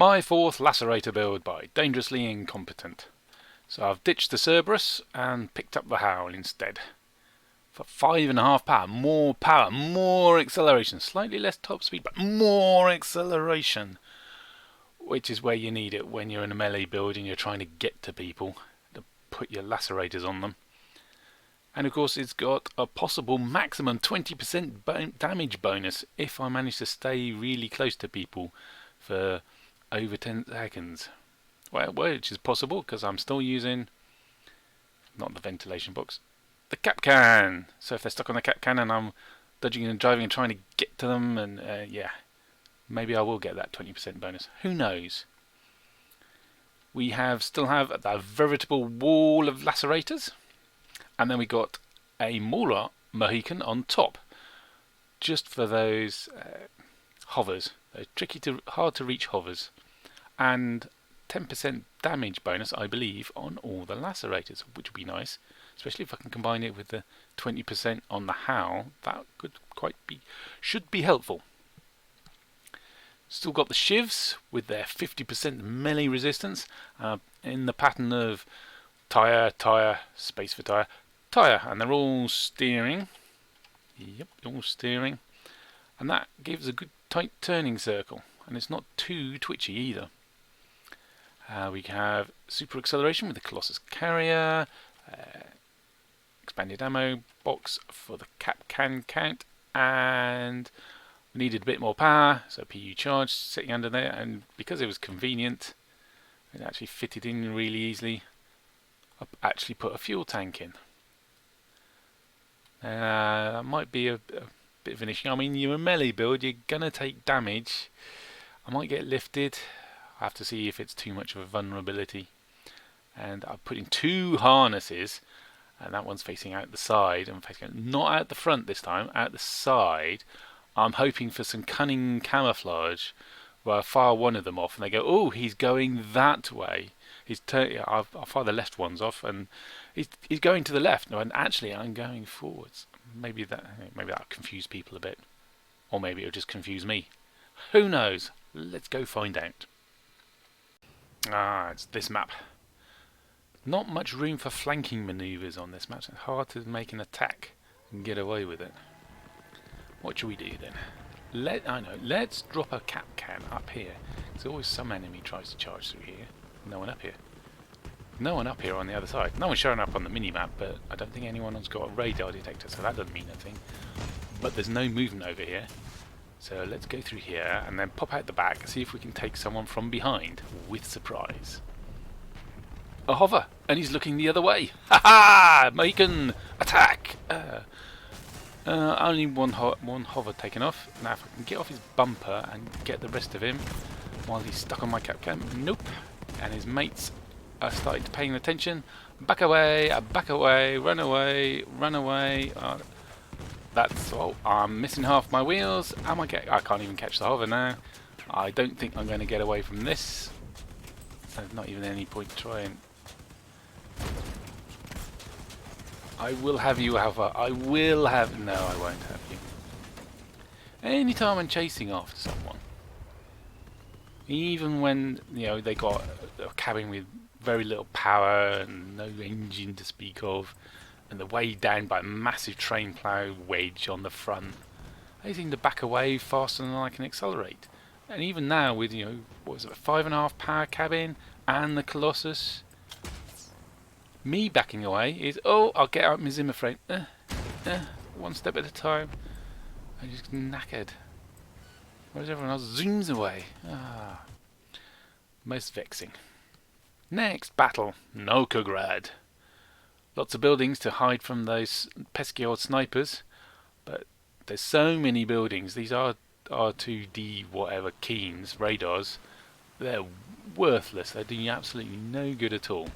My fourth Lacerator build by Dangerously Incompetent. So I've ditched the Cerberus and picked up the Howl instead. For 5.5 power, more acceleration. Slightly less top speed, but more acceleration. Which is where you need it when you're in a melee build and you're trying to get to people, to put your Lacerators on them. And of course it's got a possible maximum 20% damage bonus if I manage to stay really close to people for over 10 seconds. Well, which is possible because I'm still using, not the ventilation box, the cap can. So if they're stuck on the cap can and I'm dodging and driving and trying to get to them, and yeah, maybe I will get that 20% bonus. Who knows? We still have a veritable wall of Lacerators. And then we got a Mauler Mohican on top, just for those hovers, those hard to reach hovers, and 10% damage bonus, I believe, on all the Lacerators, which would be nice, especially if I can combine it with the 20% on the Howl. That should be helpful. Still got the Shivs with their 50% melee resistance in the pattern of tire, space for tire, and they're all steering. Yep, all steering, and that gives a good tight turning circle, and it's not too twitchy either. We have super acceleration with the Colossus carrier, expanded ammo box for the cap can count, and we needed a bit more power, so PU charge sitting under there, and because it was convenient, it actually fitted in really easily. I actually put a fuel tank in. That might be a bit of an issue. I mean, you're a melee build, you're going to take damage. I might get lifted. I have to see if it's too much of a vulnerability. And I've put in 2 harnesses, and that one's facing out the side. I'm facing out, not out the front this time, out the side. I'm hoping for some cunning camouflage where I fire one of them off and they go, oh, he's going that way. I'll fire the left ones off, and he's going to the left. No, and actually I'm going forwards. Maybe that'll confuse people a bit, or maybe it'll just confuse me. Who knows? Let's go find out. It's this map. Not much room for flanking manoeuvres on this map. It's hard to make an attack and get away with it. What should we do then? Let's drop a cap can up here. There's always some enemy tries to charge through here. No one up here. No one up here on the other side. No one's showing up on the mini-map, but I don't think anyone's got a radar detector, so that doesn't mean anything. But there's no movement over here. So let's go through here and then pop out the back and see if we can take someone from behind with surprise. A hover! And he's looking the other way! Ha ha! Mohican! Attack! Only one hover taken off. Now if I can get off his bumper and get the rest of him while he's stuck on my cap can. Nope. And his mates are starting to paying attention. Back away, run away. That's all. I'm missing half my wheels. I can't even catch the hover now. I don't think I'm going to get away from this. There's not even any point trying. I will have you, Alpha. No, I won't have you. Anytime I'm chasing after someone, even when they got a cabin with very little power and no engine to speak of, and they're weighed down by a massive train plough wedge on the front, they seem to back away faster than I can accelerate. And even now with 5.5 power cabin and the Colossus, me backing away is, I'll get out my Zimmer frame. One step at a time. I'm just knackered. Whereas everyone else zooms away. Most vexing. Next battle, Novigrad. Lots of buildings to hide from those pesky old snipers, but there's so many buildings. These are R2D whatever Keens radars. They're worthless. They're doing absolutely no good at all,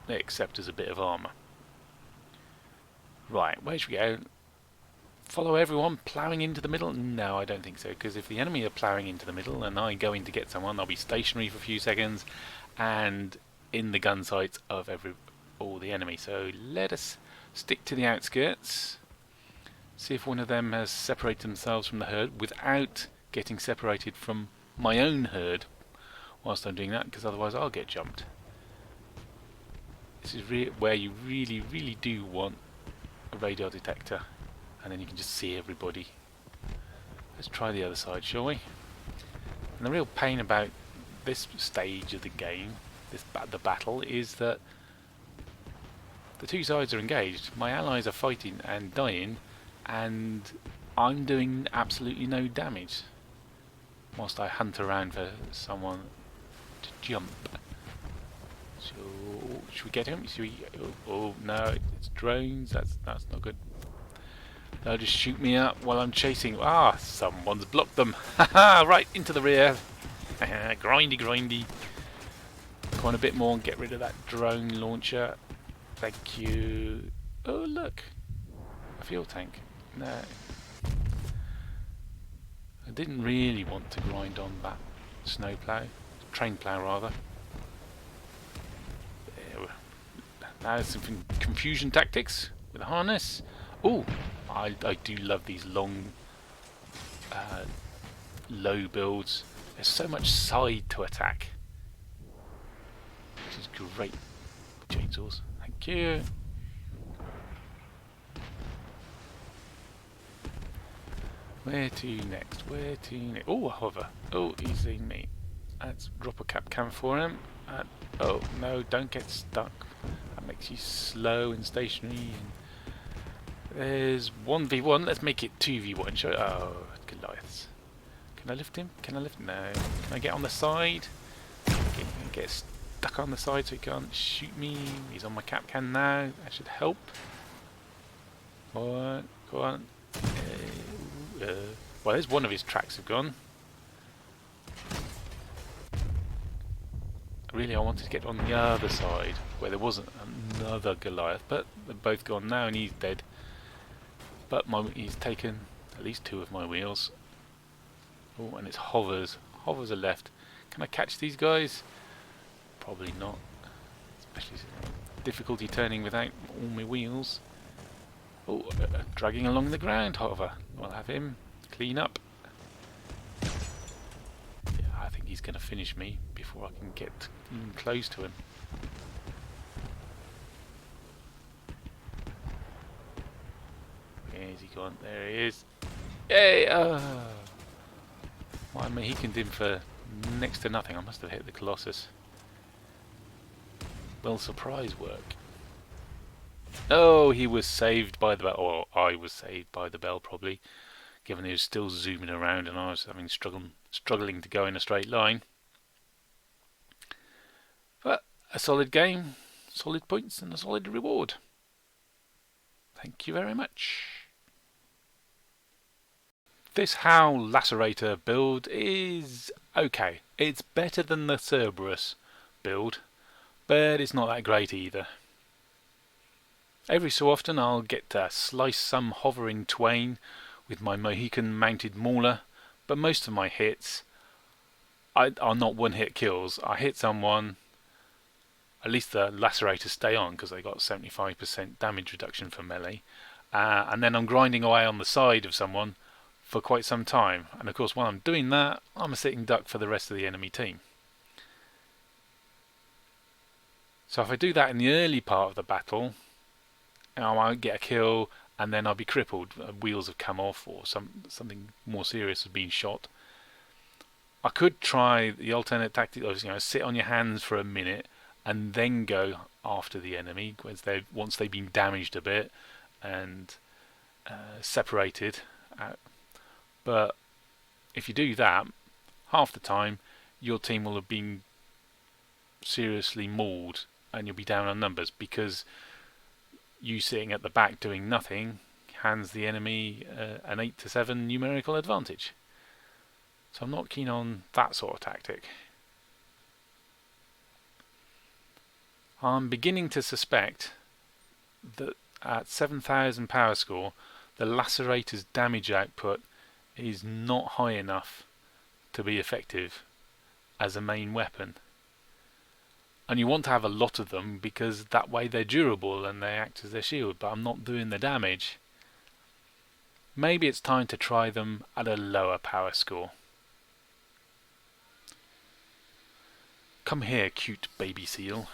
except as a bit of armour. Right, where should we go? Follow everyone ploughing into the middle? No, I don't think so, because if the enemy are ploughing into the middle and I go in to get someone, they'll be stationary for a few seconds and in the gun sights of all the enemy. So let us stick to the outskirts, see if one of them has separated themselves from the herd without getting separated from my own herd, whilst I'm doing that, because otherwise I'll get jumped. This is where you really do want a radar detector, and then you can just see everybody. Let's try the other side, shall we? And the real pain about this stage of the game, the battle, is that the two sides are engaged. My allies are fighting and dying, and I'm doing absolutely no damage whilst I hunt around for someone to jump. So, should we get him? Should we? Oh no, it's drones. That's not good. They'll just shoot me up while I'm chasing. Ah, someone's blocked them. Haha, right into the rear. Grindy. Come on a bit more and get rid of that drone launcher. Thank you. Oh look, a fuel tank. No, I didn't really want to grind on that snowplow, train plow rather. Now some confusion tactics with a harness. Oh, I do love these long, low builds. There's so much side to attack, which is great. Chainsaws, thank you. Where to next? Where to next? Oh, a hover. Oh, he's seen me. Let's drop a cap cam for him. Oh no, don't get stuck. That makes you slow and stationary. And there's 1v1. Let's make it 2v1. Show. Oh, Goliaths. Can I lift him? Can I lift? No. Can I get on the side? Get stuck on the side so he can't shoot me. He's on my cap can now. That should help. Go on. Well, there's one of his tracks have gone. Really, I wanted to get on the other side where there wasn't another Goliath, but they're both gone now and he's dead. But he's taken at least 2 of my wheels. Oh, and it's hovers. Hovers are left. Can I catch these guys? Probably not. Especially difficulty turning without all my wheels. Oh, dragging along the ground, hover. We'll have him clean up. Yeah, I think he's going to finish me before I can get even close to him. Where's he gone? There he is. Yay! My Mohicaned him for next to nothing. I must have hit the Colossus. Well, surprise work. Oh, he was saved by the bell, or I was saved by the bell probably, given he was still zooming around and I was having struggling to go in a straight line. But a solid game, solid points and a solid reward. Thank you very much. This Howl Lacerator build is okay. It's better than the Cerberus build, but it's not that great either. Every so often I'll get to slice some hovering twain with my Mohican mounted mauler, but most of my hits are not one-hit kills. I hit someone, at least the Lacerators stay on because they got 75% damage reduction for melee, and then I'm grinding away on the side of someone for quite some time, and of course while I'm doing that I'm a sitting duck for the rest of the enemy team. So if I do that in the early part of the battle, I might get a kill and then I'll be crippled. Wheels have come off or something more serious has been shot. I could try the alternate tactic of sit on your hands for a minute and then go after the enemy once they've been damaged a bit and separated. But if you do that, half the time your team will have been seriously mauled and you'll be down on numbers because you sitting at the back doing nothing hands the enemy an 8-7 numerical advantage. So I'm not keen on that sort of tactic. I'm beginning to suspect that at 7,000 power score the Lacerator's damage output is not high enough to be effective as a main weapon. And you want to have a lot of them because that way they're durable and they act as their shield, but I'm not doing the damage. Maybe it's time to try them at a lower power score. Come here, cute baby seal.